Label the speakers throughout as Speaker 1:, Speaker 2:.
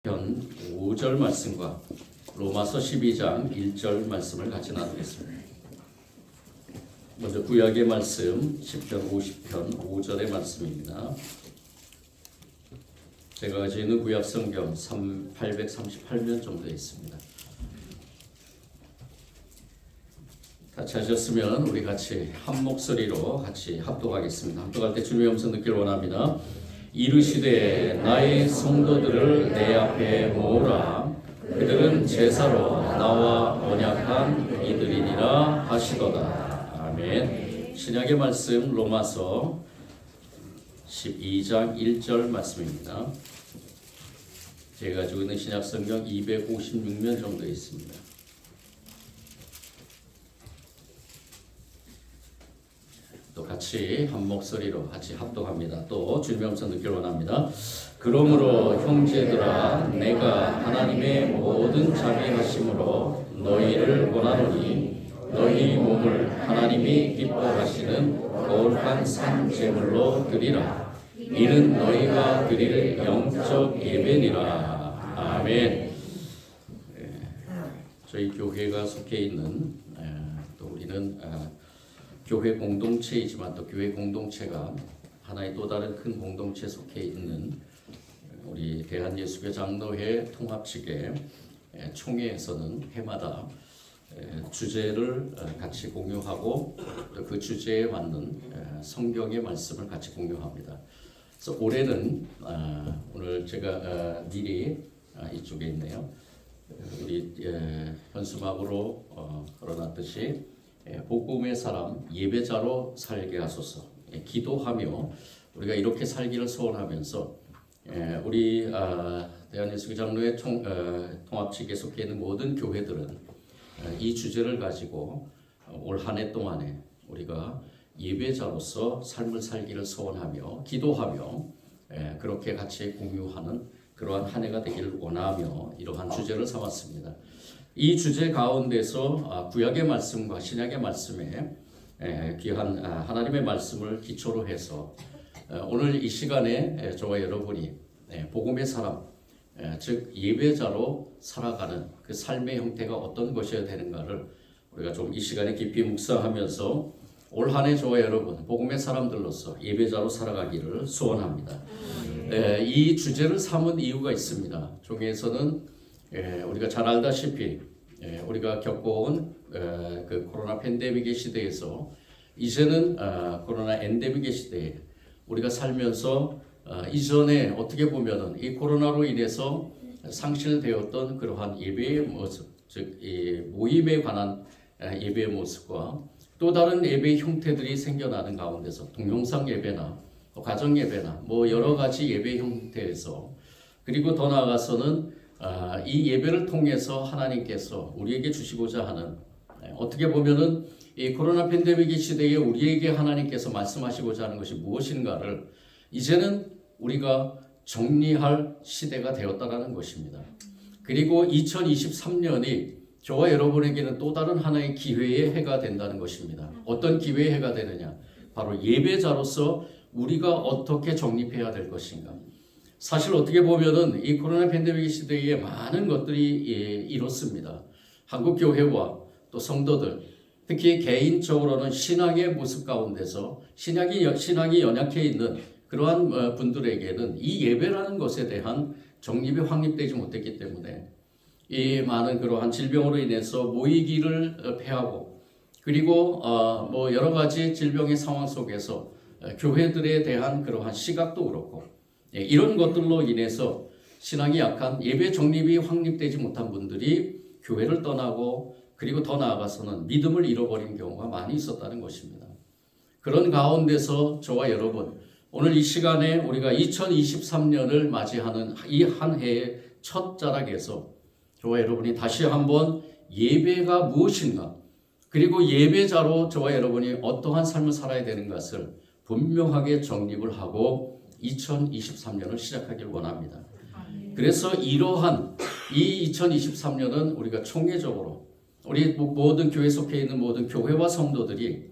Speaker 1: 편 5절 말씀과 로마서 12장 1절 말씀을 같이 나누겠습니다. 먼저 구약의 말씀 10편 50편 5절의 말씀입니다. 제가 가지고 있는 구약 성경 838면 정도 있습니다. 같이 하셨으면 우리 같이 한 목소리로 같이 합독하겠습니다. 합독할 때 주님의 음성 듣기를 원합니다. 이르시되 나의 성도들을 내 앞에 모으라. 그들은 제사로 나와 언약한 이들이니라 하시도다. 아멘. 신약의 말씀 로마서 12장 1절 말씀입니다. 제가 가지고 있는 신약 성경 256면 정도 있습니다. 또 같이 한 목소리로 같이 합독합니다. 또 주님의 음성 듣기를 원합니다. 그러므로 형제들아 내가 하나님의 모든 자비하심으로 너희를 원하노니 너희 몸을 하나님이 기뻐하시는 거룩한 산 제물로 드리라. 이는 너희가 드릴 영적 예배니라. 아멘. 저희 교회가 속해 있는 또 우리는 교회 공동체이지만 또 교회 공동체가 하나의 또 다른 큰 공동체에 속해 있는 우리 대한예수교 장로회 통합측의 총회에서는 해마다 주제를 같이 공유하고 또 그 주제에 맞는 성경의 말씀을 같이 공유합니다. 그래서 올해는 오늘 제가 미리 이쪽에 있네요. 우리 현수막으로 걸어놨듯이 복음의 사람 예배자로 살게 하소서. 기도하며 우리가 이렇게 살기를 소원하면서 우리 대한예수교 장로회 통합측에 속해 있는 모든 교회들은 이 주제를 가지고 올 한 해 동안에 우리가 예배자로서 삶을 살기를 소원하며 기도하며 그렇게 같이 공유하는 그러한 한 해가 되기를 원하며 이러한 주제를 삼았습니다. 이 주제 가운데서 구약의 말씀과 신약의 말씀에 귀한 하나님의 말씀을 기초로 해서 오늘 이 시간에 저와 여러분이 복음의 사람, 즉 예배자로 살아가는 그 삶의 형태가 어떤 것이어야 되는가를 우리가 좀 이 시간에 깊이 묵상하면서 올 한 해 저와 여러분 복음의 사람들로서 예배자로 살아가기를 소원합니다. 이 주제를 삼은 이유가 있습니다. 종에서는 우리가 잘 알다시피 우리가 겪어온 그 코로나 팬데믹의 시대에서 이제는 코로나 엔데믹의 시대에 우리가 살면서 이전에 어떻게 보면은 이 코로나로 인해서 상실되었던 그러한 예배의 모습, 즉 모임에 관한 예배의 모습과 또 다른 예배의 형태들이 생겨나는 가운데서 동영상 예배나 가정 예배나 여러 가지 예배 형태에서 그리고 더 나아가서는 이 예배를 통해서 하나님께서 우리에게 주시고자 하는 어떻게 보면은 이 코로나 팬데믹 시대에 우리에게 하나님께서 말씀하시고자 하는 것이 무엇인가를 이제는 우리가 정리할 시대가 되었다라는 것입니다. 그리고 2023년이 저와 여러분에게는 또 다른 하나의 기회의 해가 된다는 것입니다. 어떤 기회의 해가 되느냐? 바로 예배자로서 우리가 어떻게 정립해야 될 것인가? 사실 어떻게 보면은 이 코로나 팬데믹 시대에 많은 것들이 이렇습니다. 한국 교회와 또 성도들, 특히 개인적으로는 신앙의 모습 가운데서 신앙이 연약해 있는 그러한 분들에게는 이 예배라는 것에 대한 정립이 확립되지 못했기 때문에 이 많은 그러한 질병으로 인해서 모이기를 패하고 그리고 여러 가지 질병의 상황 속에서 교회들에 대한 그러한 시각도 그렇고 이런 것들로 인해서 신앙이 약한 예배 정립이 확립되지 못한 분들이 교회를 떠나고 그리고 더 나아가서는 믿음을 잃어버린 경우가 많이 있었다는 것입니다. 그런 가운데서 저와 여러분 오늘 이 시간에 우리가 2023년을 맞이하는 이 한 해의 첫 자락에서 저와 여러분이 다시 한번 예배가 무엇인가 그리고 예배자로 저와 여러분이 어떠한 삶을 살아야 되는 것을 분명하게 정립을 하고 2023년을 시작하길 원합니다. 그래서 이러한 이 2023년은 우리가 총회적으로 우리 모든 교회 속해 있는 모든 교회와 성도들이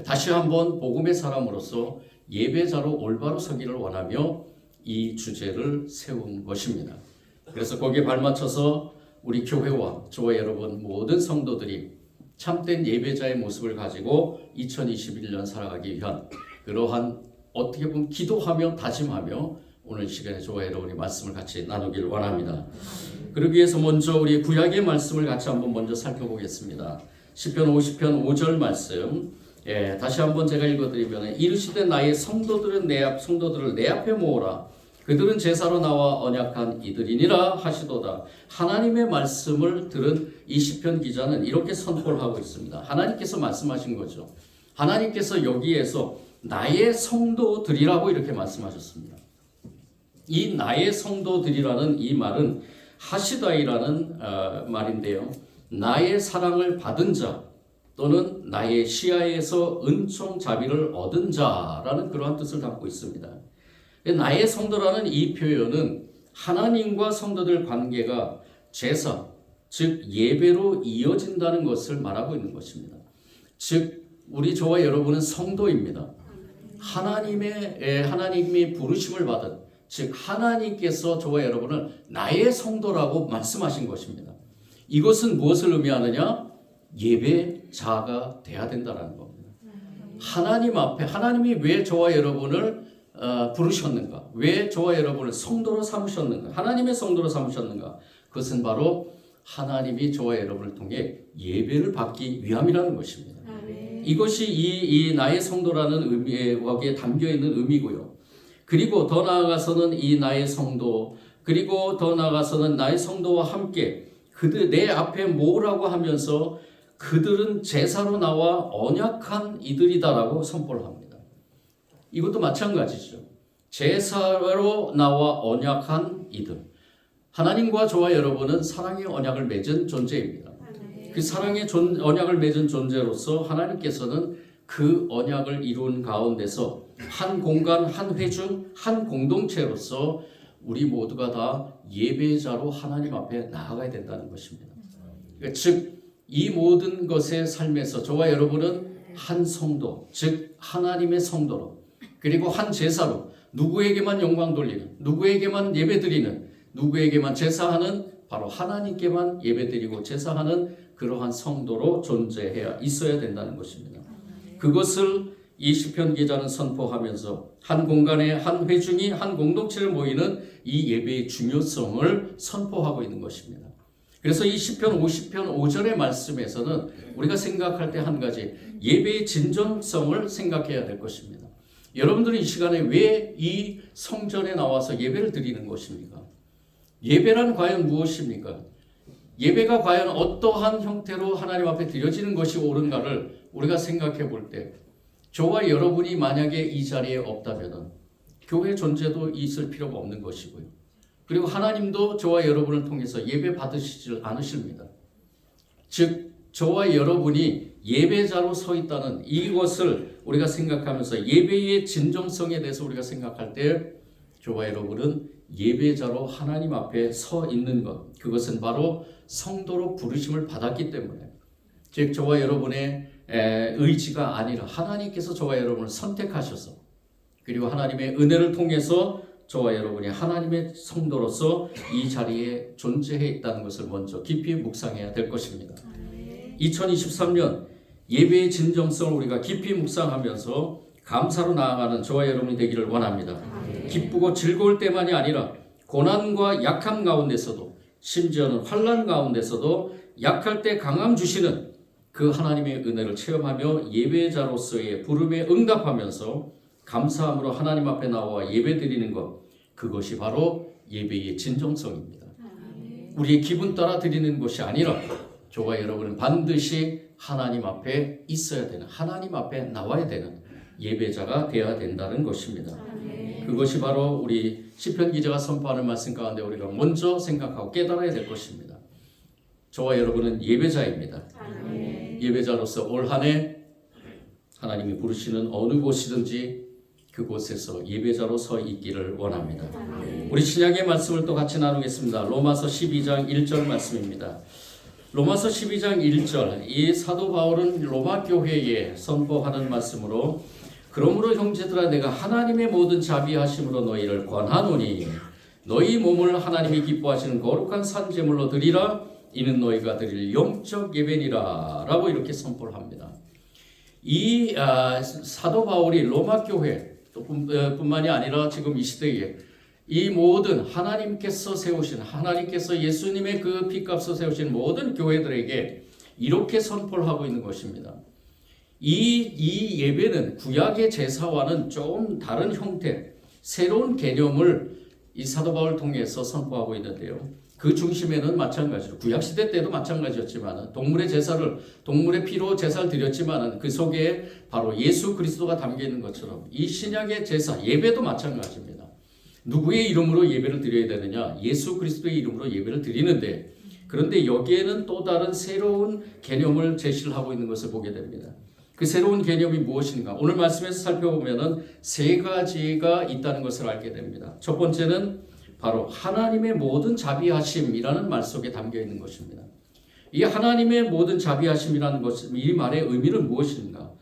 Speaker 1: 다시 한번 복음의 사람으로서 예배자로 올바로 서기를 원하며 이 주제를 세운 것입니다. 그래서 거기에 발맞춰서 우리 교회와 저와 여러분 모든 성도들이 참된 예배자의 모습을 가지고 2021년 살아가기 위한 그러한 어떻게 보면 기도하며 다짐하며 오늘 시간에 저와 여러분이 말씀을 같이 나누길 원합니다. 그러기 위해서 먼저 우리 구약의 말씀을 같이 한번 먼저 살펴보겠습니다. 시편 50편 5절 말씀, 다시 한번 제가 읽어드리면 이르시되 나의 성도들을 내 앞에 모으라. 그들은 제사로 나와 언약한 이들이니라 하시도다. 하나님의 말씀을 들은 이 시편 기자는 이렇게 선포를 하고 있습니다. 하나님께서 말씀하신 거죠. 하나님께서 여기에서 나의 성도들이라고 이렇게 말씀하셨습니다. 이 나의 성도들이라는 이 말은 하시다이라는 말인데요. 나의 사랑을 받은 자 또는 나의 시야에서 은총 자비를 얻은 자라는 그러한 뜻을 담고 있습니다. 나의 성도라는 이 표현은 하나님과 성도들 관계가 제사, 즉 예배로 이어진다는 것을 말하고 있는 것입니다. 즉 우리 저와 여러분은 성도입니다. 하나님의 부르심을 받은, 즉 하나님께서 저와 여러분을 나의 성도라고 말씀하신 것입니다. 이것은 무엇을 의미하느냐? 예배자가 돼야 된다는 겁니다. 하나님 앞에 하나님이 왜 저와 여러분을 부르셨는가? 왜 저와 여러분을 성도로 삼으셨는가? 하나님의 성도로 삼으셨는가? 그것은 바로 하나님이 저와 여러분을 통해 예배를 받기 위함이라는 것입니다. 이것이 이 나의 성도라는 의미에 담겨 있는 의미고요. 그리고 더 나아가서는 이 나의 성도, 그리고 더 나아가서는 나의 성도와 함께 그들 내 앞에 모으라고 하면서 그들은 제사로 나와 언약한 이들이다라고 선포를 합니다. 이것도 마찬가지죠. 제사로 나와 언약한 이들. 하나님과 저와 여러분은 사랑의 언약을 맺은 존재입니다. 그 사랑의 언약을 맺은 존재로서 하나님께서는 그 언약을 이룬 가운데서 한 공간, 한 회중, 한 공동체로서 우리 모두가 다 예배자로 하나님 앞에 나아가야 된다는 것입니다. 그러니까 즉 이 모든 것의 삶에서 저와 여러분은 한 성도, 즉 하나님의 성도로, 그리고 한 제사로 누구에게만 영광 돌리는, 누구에게만 예배드리는, 누구에게만 제사하는, 바로 하나님께만 예배드리고 제사하는 그러한 성도로 존재해야 있어야 된다는 것입니다. 그것을 이 시편 기자는 선포하면서 한 공간에 한 회중이 한 공동체를 모이는 이 예배의 중요성을 선포하고 있는 것입니다. 그래서 이 시편 50편 5절의 말씀에서는 우리가 생각할 때 한 가지 예배의 진정성을 생각해야 될 것입니다. 여러분들은 이 시간에 왜 이 성전에 나와서 예배를 드리는 것입니까? 예배란 과연 무엇입니까? 예배가 과연 어떠한 형태로 하나님 앞에 드려지는 것이 옳은가를 우리가 생각해 볼 때 저와 여러분이 만약에 이 자리에 없다면 교회 존재도 있을 필요가 없는 것이고요. 그리고 하나님도 저와 여러분을 통해서 예배 받으시지 않으십니다. 즉 저와 여러분이 예배자로 서 있다는 이것을 우리가 생각하면서 예배의 진정성에 대해서 우리가 생각할 때 저와 여러분은 예배자로 하나님 앞에 서 있는 것, 그것은 바로 성도로 부르심을 받았기 때문에, 즉 저와 여러분의 의지가 아니라 하나님께서 저와 여러분을 선택하셔서 그리고 하나님의 은혜를 통해서 저와 여러분이 하나님의 성도로서 이 자리에 존재해 있다는 것을 먼저 깊이 묵상해야 될 것입니다. 2023년 예배의 진정성을 우리가 깊이 묵상하면서 감사로 나아가는 저와 여러분이 되기를 원합니다. 기쁘고 즐거울 때만이 아니라 고난과 약함 가운데서도, 심지어는 환난 가운데서도 약할 때 강함 주시는 그 하나님의 은혜를 체험하며 예배자로서의 부름에 응답하면서 감사함으로 하나님 앞에 나와 예배드리는 것, 그것이 바로 예배의 진정성입니다. 우리의 기분 따라 드리는 것이 아니라 저와 여러분은 반드시 하나님 앞에 있어야 되는, 하나님 앞에 나와야 되는 예배자가 되어야 된다는 것입니다. 그것이 바로 우리 시편 기자가 선포하는 말씀 가운데 우리가 먼저 생각하고 깨달아야 될 것입니다. 저와 여러분은 예배자입니다. 예배자로서 올 한 해 하나님이 부르시는 어느 곳이든지 그곳에서 예배자로 서 있기를 원합니다. 우리 신약의 말씀을 또 같이 나누겠습니다. 로마서 12장 1절 말씀입니다. 로마서 12장 1절, 이 사도 바울은 로마 교회에 선포하는 말씀으로, 그러므로 형제들아 내가 하나님의 모든 자비하심으로 너희를 권하노니 너희 몸을 하나님이 기뻐하시는 거룩한 산 제물로 드리라. 이는 너희가 드릴 영적 예배니라 라고 이렇게 선포를 합니다. 이 사도 바울이 로마 교회 뿐만이 아니라 지금 이 시대에 이 모든 하나님께서 세우신, 하나님께서 예수님의 그 피값을 세우신 모든 교회들에게 이렇게 선포를 하고 있는 것입니다. 이 예배는 구약의 제사와는 조금 다른 형태, 새로운 개념을 이 사도 바울을 통해서 선포하고 있는데요. 그 중심에는 마찬가지로 구약시대 때도 마찬가지였지만 동물의 피로 제사를 드렸지만 그 속에 바로 예수 그리스도가 담겨 있는 것처럼 이 신약의 제사, 예배도 마찬가지입니다. 누구의 이름으로 예배를 드려야 되느냐? 예수 그리스도의 이름으로 예배를 드리는데, 그런데 여기에는 또 다른 새로운 개념을 제시를 하고 있는 것을 보게 됩니다. 그 새로운 개념이 무엇인가? 오늘 말씀에서 살펴보면은 세 가지가 있다는 것을 알게 됩니다. 첫 번째는 바로 하나님의 모든 자비하심이라는 말 속에 담겨 있는 것입니다. 이 하나님의 모든 자비하심이라는 것, 이 말의 의미는 무엇인가?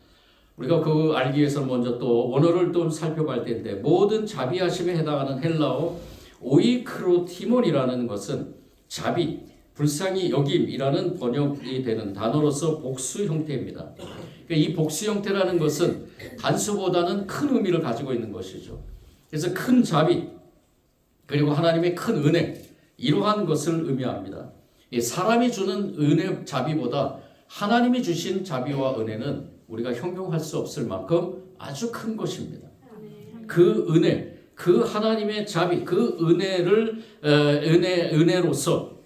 Speaker 1: 우리가 그 알기 위해서 먼저 또 원어를 또 살펴볼 텐데, 모든 자비하심에 해당하는 헬라어 오이크로티몬이라는 것은 자비, 불쌍히 여김이라는 번역이 되는 단어로서 복수 형태입니다. 그러니까 이 복수 형태라는 것은 단수보다는 큰 의미를 가지고 있는 것이죠. 그래서 큰 자비, 그리고 하나님의 큰 은혜, 이러한 것을 의미합니다. 사람이 주는 은혜, 자비보다 하나님이 주신 자비와 은혜는 우리가 형용할 수 없을 만큼 아주 큰 것입니다. 그 은혜, 그 하나님의 자비, 그 은혜로서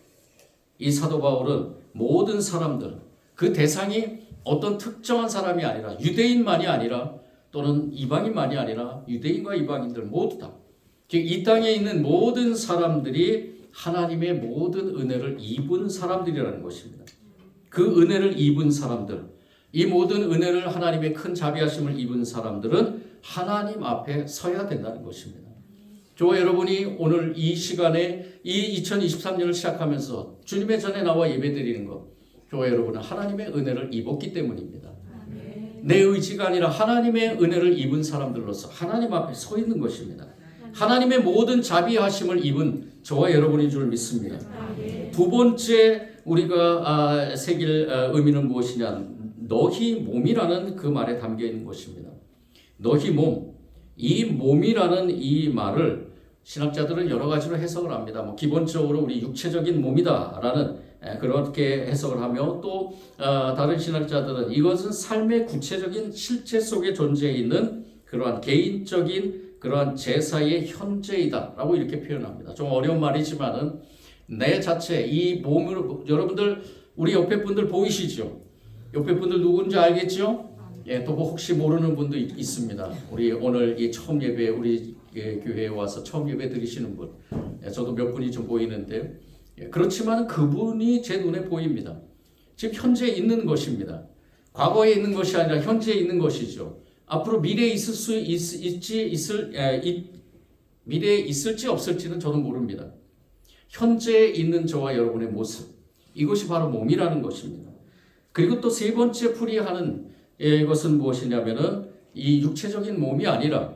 Speaker 1: 이 사도 바울은 모든 사람들, 그 대상이 어떤 특정한 사람이 아니라 유대인만이 아니라 또는 이방인만이 아니라 유대인과 이방인들 모두 다, 즉 이 땅에 있는 모든 사람들이 하나님의 모든 은혜를 입은 사람들이라는 것입니다. 그 은혜를 입은 사람들, 이 모든 은혜를 하나님의 큰 자비하심을 입은 사람들은 하나님 앞에 서야 된다는 것입니다. 저와 여러분이 오늘 이 시간에 이 2023년을 시작하면서 주님의 전에 나와 예배드리는 것, 저와 여러분은 하나님의 은혜를 입었기 때문입니다. 내 의지가 아니라 하나님의 은혜를 입은 사람들로서 하나님 앞에 서 있는 것입니다. 하나님의 모든 자비하심을 입은 저와 여러분인 줄 믿습니다. 두 번째 우리가 새길 의미는 무엇이냐? 너희 몸이라는 그 말에 담겨 있는 것입니다. 너희 몸, 이 몸이라는 이 말을 신학자들은 여러 가지로 해석을 합니다. 기본적으로 우리 육체적인 몸이다라는 그렇게 해석을 하며, 또 다른 신학자들은 이것은 삶의 구체적인 실체 속에 존재해 있는 그러한 개인적인 그러한 제사의 현재이다라고 이렇게 표현합니다. 좀 어려운 말이지만은 내 자체, 이 몸으로, 여러분들 우리 옆에 분들 보이시죠? 옆에 분들 누군지 알겠죠? 예, 또 혹시 모르는 분도 있습니다. 우리 오늘 이 처음 예배, 우리 교회에 와서 처음 예배 드리시는 분, 저도 몇 분이 좀 보이는데, 그렇지만 그분이 제 눈에 보입니다. 지금 현재 있는 것입니다. 과거에 있는 것이 아니라 현재에 있는 것이죠. 앞으로 미래에 미래에 있을지 없을지는 저는 모릅니다. 현재에 있는 저와 여러분의 모습, 이것이 바로 몸이라는 것입니다. 그리고 또 세 번째 풀이하는 것은 무엇이냐면은 이 육체적인 몸이 아니라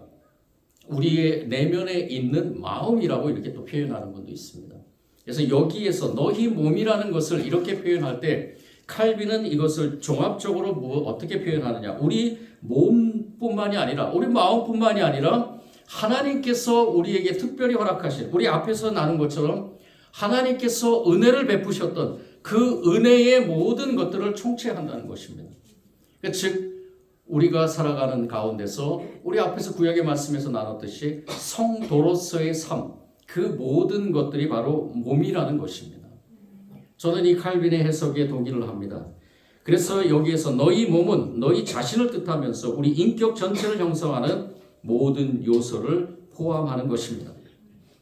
Speaker 1: 우리의 내면에 있는 마음이라고 이렇게 또 표현하는 분도 있습니다. 그래서 여기에서 너희 몸이라는 것을 이렇게 표현할 때 칼빈은 이것을 종합적으로 어떻게 표현하느냐? 우리 몸뿐만이 아니라 우리 마음뿐만이 아니라 하나님께서 우리에게 특별히 허락하신, 우리 앞에서 나눈 것처럼 하나님께서 은혜를 베푸셨던 그 은혜의 모든 것들을 총체한다는 것입니다. 즉 우리가 살아가는 가운데서 우리 앞에서 구약의 말씀에서 나눴듯이 성도로서의 삶, 그 모든 것들이 바로 몸이라는 것입니다. 저는 이 칼빈의 해석에 동의를 합니다. 그래서 여기에서 너희 몸은 너희 자신을 뜻하면서 우리 인격 전체를 형성하는 모든 요소를 포함하는 것입니다.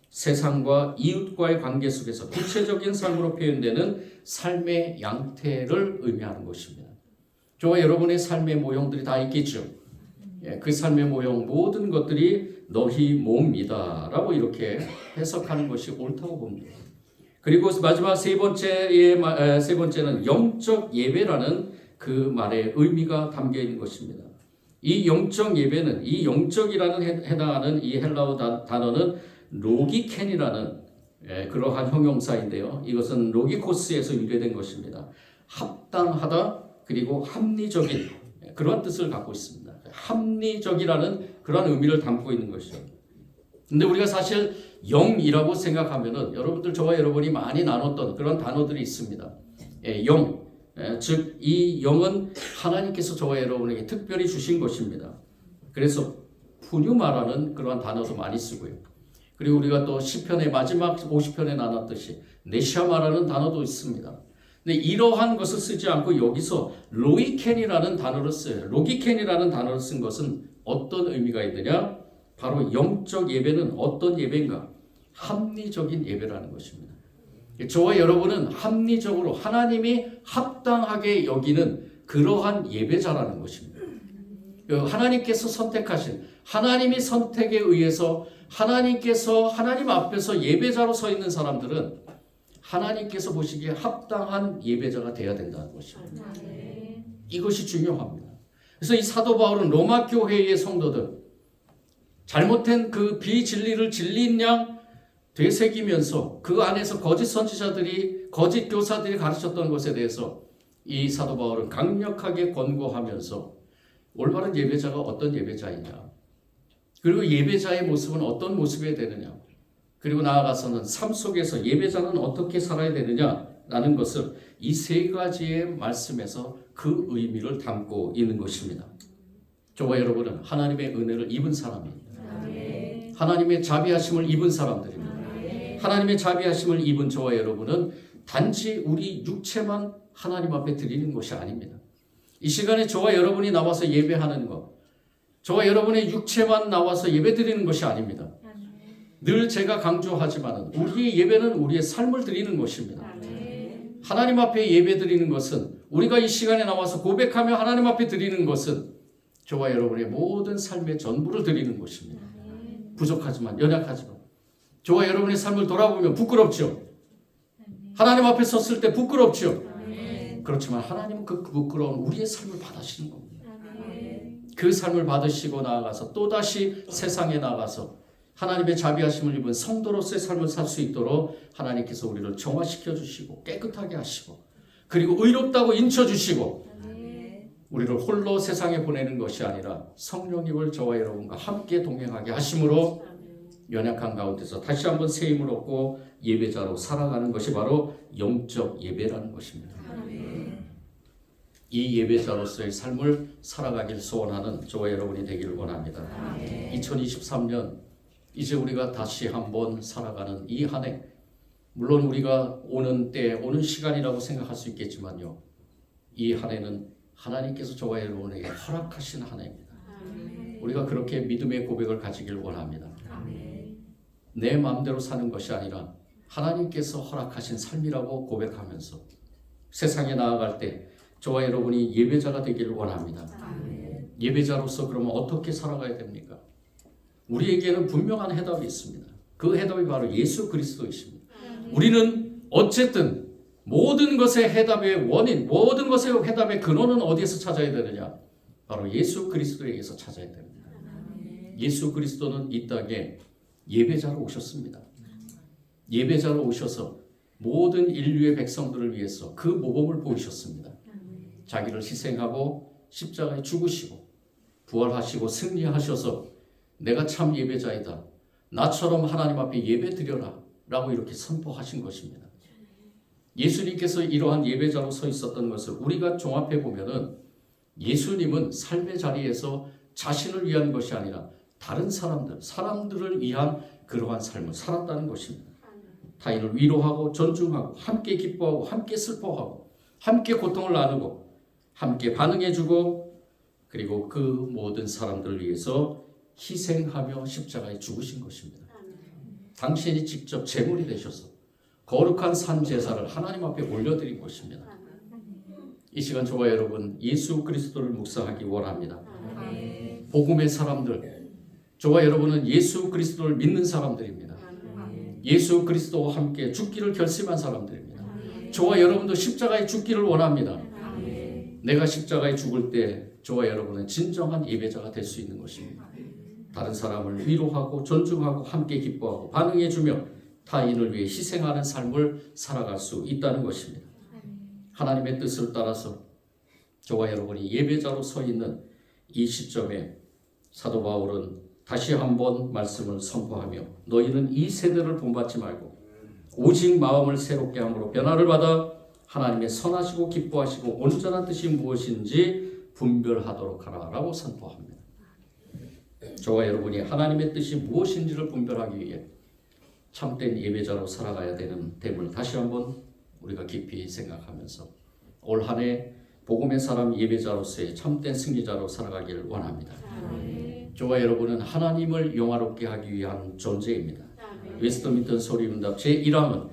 Speaker 1: 세상과 이웃과의 관계 속에서 구체적인 삶으로 표현되는 삶의 양태를 의미하는 것입니다. 저와 여러분의 삶의 모형들이 다 있겠죠. 그 삶의 모형 모든 것들이 너희 몸이다 라고 이렇게 해석하는 것이 옳다고 봅니다. 그리고 마지막 세 번째는 영적 예배라는 그 말의 의미가 담겨 있는 것입니다. 이 영적 예배는, 이 영적이라는 해당하는 이 헬라어 단어는 로기켄이라는 그러한 형용사인데요. 이것은 로기코스에서 유래된 것입니다. 합당하다 그리고 합리적인 그런 뜻을 갖고 있습니다. 합리적이라는 그런 의미를 담고 있는 것이죠. 근데 우리가 사실 영이라고 생각하면은 여러분들 저와 여러분이 많이 나눴던 그런 단어들이 있습니다. 영, 즉 이 영은 하나님께서 저와 여러분에게 특별히 주신 것입니다. 그래서 푸뉴마라는 그러한 단어도 많이 쓰고요. 그리고 우리가 또 시편의 마지막 50편에 나눴듯이 네샤마라는 단어도 있습니다. 근데 이러한 것을 쓰지 않고 여기서 로이켄이라는 단어를 써요. 로기켄이라는 단어를 쓴 것은 어떤 의미가 있느냐? 바로 영적 예배는 어떤 예배인가? 합리적인 예배라는 것입니다. 저와 여러분은 합리적으로 하나님이 합당하게 여기는 그러한 예배자라는 것입니다. 하나님께서 선택하신 하나님이 선택에 의해서 하나님께서 하나님 앞에서 예배자로 서 있는 사람들은 하나님께서 보시기에 합당한 예배자가 되어야 된다는 것입니다. 이것이 중요합니다. 그래서 이 사도 바울은 로마 교회의 성도들 잘못된 그 비진리를 진리인 양 되새기면서 그 안에서 거짓 선지자들이 거짓 교사들이 가르쳤던 것에 대해서 이 사도 바울은 강력하게 권고하면서 올바른 예배자가 어떤 예배자이냐, 그리고 예배자의 모습은 어떤 모습이 되느냐, 그리고 나아가서는 삶 속에서 예배자는 어떻게 살아야 되느냐라는 것을 이 세 가지의 말씀에서 그 의미를 담고 있는 것입니다. 저와 여러분은 하나님의 은혜를 입은 사람입니다. 하나님의 자비하심을 입은 사람들입니다. 하나님의 자비하심을 입은 저와 여러분은 단지 우리 육체만 하나님 앞에 드리는 것이 아닙니다. 이 시간에 저와 여러분이 나와서 예배하는 것, 저와 여러분의 육체만 나와서 예배 드리는 것이 아닙니다. 늘 제가 강조하지만 우리의 예배는 우리의 삶을 드리는 것입니다. 하나님 앞에 예배 드리는 것은 우리가 이 시간에 나와서 고백하며 하나님 앞에 드리는 것은 저와 여러분의 모든 삶의 전부를 드리는 것입니다. 부족하지만 연약하지만 저와 여러분의 삶을 돌아보면 부끄럽죠. 하나님 앞에 섰을 때 부끄럽죠. 그렇지만 하나님은 그 부끄러운 우리의 삶을 받으시는 겁니다. 그 삶을 받으시고 나아가서 또다시 세상에 나가서 하나님의 자비하심을 입은 성도로서의 삶을 살 수 있도록 하나님께서 우리를 정화시켜 주시고 깨끗하게 하시고 그리고 의롭다고 인쳐주시고 우리를 홀로 세상에 보내는 것이 아니라 성령님을 저와 여러분과 함께 동행하게 하심으로 연약한 가운데서 다시 한번 새 힘을 얻고 예배자로 살아가는 것이 바로 영적 예배라는 것입니다. 이 예배자로서의 삶을 살아가길 소원하는 저와 여러분이 되기를 원합니다. 2023년 이제 우리가 다시 한번 살아가는 이 한 해, 물론 우리가 오는 때, 오는 시간이라고 생각할 수 있겠지만요, 이 한 해는 하나님께서 저와 여러분에게 허락하신 한 해입니다. 우리가 그렇게 믿음의 고백을 가지길 원합니다. 내 마음대로 사는 것이 아니라 하나님께서 허락하신 삶이라고 고백하면서 세상에 나아갈 때 저와 여러분이 예배자가 되기를 원합니다. 예배자로서 그러면 어떻게 살아가야 됩니까? 우리에게는 분명한 해답이 있습니다. 그 해답이 바로 예수 그리스도이십니다. 우리는 어쨌든 모든 것의 해답의 원인, 모든 것의 해답의 근원은 어디에서 찾아야 되느냐? 바로 예수 그리스도에게서 찾아야 됩니다. 예수 그리스도는 이 땅에 예배자로 오셨습니다. 예배자로 오셔서 모든 인류의 백성들을 위해서 그 모범을 보이셨습니다. 자기를 희생하고 십자가에 죽으시고 부활하시고 승리하셔서 내가 참 예배자이다. 나처럼 하나님 앞에 예배 드려라. 라고 이렇게 선포하신 것입니다. 예수님께서 이러한 예배자로 서 있었던 것을 우리가 종합해 보면은 예수님은 삶의 자리에서 자신을 위한 것이 아니라 다른 사람들을 위한 그러한 삶을 살았다는 것입니다. 타인을 위로하고 존중하고 함께 기뻐하고 함께 슬퍼하고 함께 고통을 나누고 함께 반응해주고 그리고 그 모든 사람들을 위해서 희생하며 십자가에 죽으신 것입니다. 당신이 직접 제물이 되셔서 거룩한 산 제사를 하나님 앞에 올려드린 것입니다. 이 시간 저와 여러분 예수 그리스도를 묵상하기 원합니다. 복음의 사람들, 저와 여러분은 예수 그리스도를 믿는 사람들입니다. 예수 그리스도와 함께 죽기를 결심한 사람들입니다. 저와 여러분도 십자가에 죽기를 원합니다. 내가 십자가에 죽을 때 저와 여러분은 진정한 예배자가 될 수 있는 것입니다. 다른 사람을 위로하고 존중하고 함께 기뻐하고 반응해주며 타인을 위해 희생하는 삶을 살아갈 수 있다는 것입니다. 하나님의 뜻을 따라서 저와 여러분이 예배자로 서 있는 이 시점에 사도 바울은 다시 한번 말씀을 선포하며 너희는 이 세대를 본받지 말고 오직 마음을 새롭게 함으로 변화를 받아 하나님의 선하시고 기뻐하시고 온전한 뜻이 무엇인지 분별하도록 하라라고 선포합니다. 저와 여러분이 하나님의 뜻이 무엇인지를 분별하기 위해 참된 예배자로 살아가야 됨을 다시 한번 우리가 깊이 생각하면서 올 한 해 복음의 사람 예배자로서의 참된 승리자로 살아가기를 원합니다. 저와 여러분은 하나님을 영화롭게 하기 위한 존재입니다. 웨스트민스터 소리응답 제1항은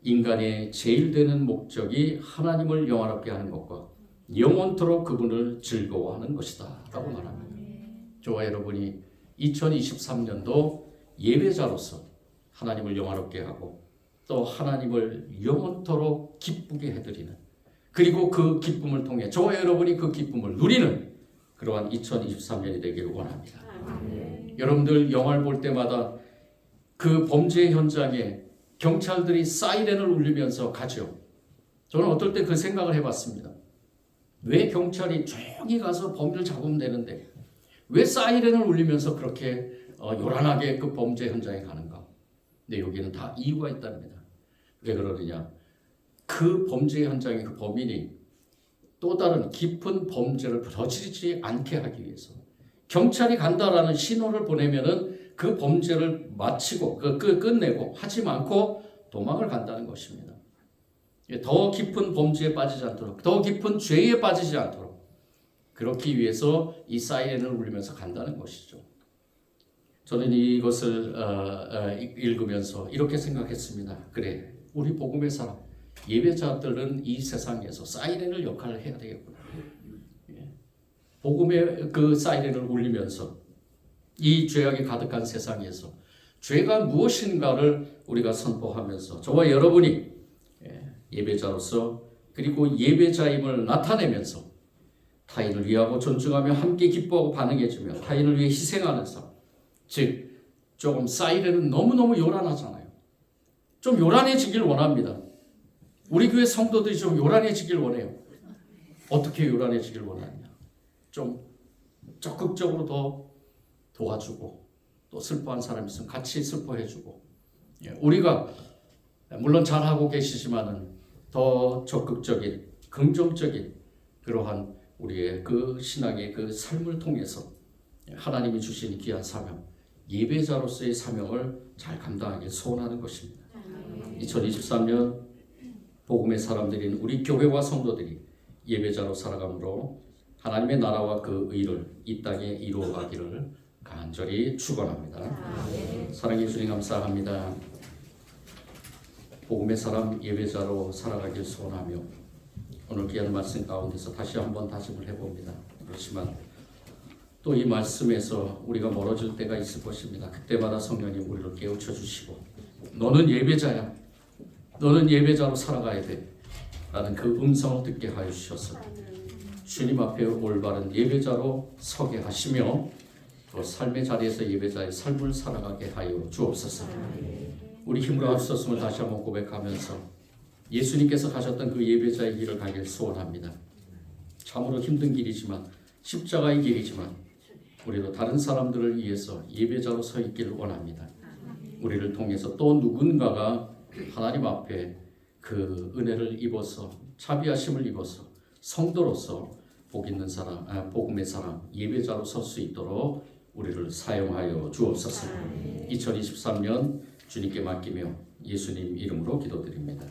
Speaker 1: 인간의 제일 되는 목적이 하나님을 영화롭게 하는 것과 영원토록 그분을 즐거워하는 것이다 라고 말합니다. 저와 여러분이 2023년도 예배자로서 하나님을 영화롭게 하고 또 하나님을 영원토록 기쁘게 해드리는 그리고 그 기쁨을 통해 저와 여러분이 그 기쁨을 누리는 그러한 2023년이 되기를 원합니다. 여러분들 영화를 볼 때마다 그 범죄 현장에 경찰들이 사이렌을 울리면서 가죠. 저는 어떨 때 그 생각을 해봤습니다. 왜 경찰이 조용히 가서 범죄를 잡으면 되는데 왜 사이렌을 울리면서 그렇게 요란하게 그 범죄 현장에 가는가? 근데 여기는 다 이유가 있답니다. 왜 그러느냐? 그 범죄 현장의 그 범인이 또 다른 깊은 범죄를 저지르지 않게 하기 위해서 경찰이 간다라는 신호를 보내면은 그 범죄를 마치고 끝내고 하지 않고 도망을 간다는 것입니다. 더 깊은 범죄에 빠지지 않도록 더 깊은 죄에 빠지지 않도록 그렇기 위해서 이 사이렌을 울리면서 간다는 것이죠. 저는 이것을 읽으면서 이렇게 생각했습니다. 그래, 우리 복음의 사람 예배자들은 이 세상에서 사이렌을 역할을 해야 되겠구나. 복음의 그 사이렌을 울리면서 이 죄악이 가득한 세상에서 죄가 무엇인가를 우리가 선포하면서 저와 여러분이 예배자로서 그리고 예배자임을 나타내면서 타인을 위하고 존중하며 함께 기뻐하고 반응해주며 타인을 위해 희생하는 삶. 즉 조금 사이렌은 너무너무 요란하잖아요. 좀 요란해지길 원합니다. 우리 교회 성도들이 좀 요란해지길 원해요. 어떻게 요란해지길 원하느냐? 좀 적극적으로 더 도와주고 또 슬퍼한 사람이 있으면 같이 슬퍼해주고 우리가 물론 잘하고 계시지만은 더 적극적인 긍정적인 그러한 우리의 그 신앙의 그 삶을 통해서 하나님이 주신 귀한 사명 예배자로서의 사명을 잘 감당하길 소원하는 것입니다. 2023년 복음의 사람들인 우리 교회와 성도들이 예배자로 살아감으로 하나님의 나라와 그 의를 이 땅에 이루어가기를 간절히 축원합니다. 사랑해 주님 감사합니다. 복음의 사람 예배자로 살아가길 소원하며 오늘 귀한 말씀 가운데서 다시 한번 다짐을 해봅니다. 그렇지만 또 이 말씀에서 우리가 멀어질 때가 있을 것입니다. 그때마다 성령님 우리를 깨우쳐 주시고 너는 예배자야. 너는 예배자로 살아가야 돼. 라는 그 음성을 듣게 하여 주셔서 주님 앞에 올바른 예배자로 서게 하시며 또 삶의 자리에서 예배자의 삶을 살아가게 하여 주옵소서. 우리 힘으로 할 수 없음을 다시 한번 고백하면서 예수님께서 가셨던 그 예배자의 길을 가길 소원합니다. 참으로 힘든 길이지만 십자가의 길이지만 우리도 다른 사람들을 위해서 예배자로 서 있기를 원합니다. 우리를 통해서 또 누군가가 하나님 앞에 그 은혜를 입어서 자비하심을 입어서 성도로서 복 있는 사람, 복음의 사람, 예배자로 설 수 있도록 우리를 사용하여 주옵소서. 2023년 주님께 맡기며 예수님 이름으로 기도드립니다.